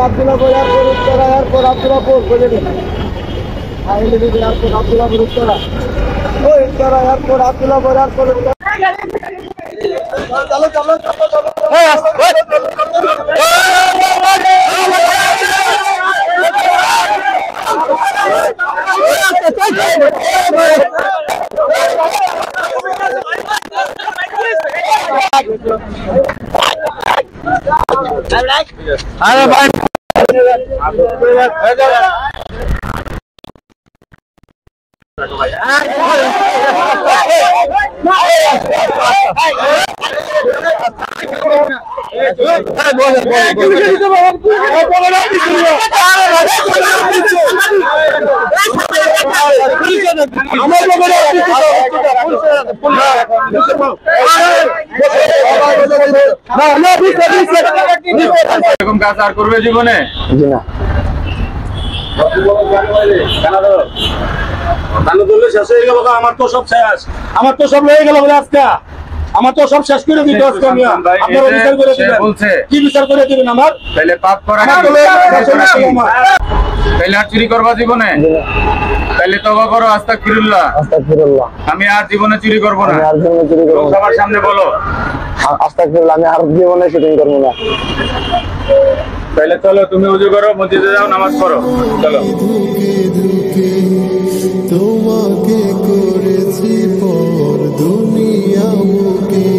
Abdullahpur airport Uttara airport Abdullahpur বুঝলেন airport Abdullahpur Uttara Uttara airport Abdullahpur airport চলো চলো আরে ভাই এরকম কাজ আর করবে জীবনে? জি না। আমার তো সব শেষ, আমার তো সব হয়ে গেল আজকে, আমার তো সব শেষ করে দিতে আজকে আমি আপনারা বিচার করে দিবেন। বলছে কি বিচার করে দিবেন? আমার তাহলে পাপ করা তাহলে আর চুরি করবা জীবনে? তাহলে তওবা করো, আস্তাগফিরুল্লাহ আস্তাগফিরুল্লাহ। আমি আর জীবনে চুরি করব না। আমি আর জীবনে চুরি করব না। সবার সামনে বলো আস্তাগফিরুল্লাহ, আমি আর জীবনে চুরি করব না। তাহলে চলো তুমি ওযু করো, মসজিদে যাও, নামাজ পড়ো, চলো। তোমাকে করেছি পর দুনিয়া মুখে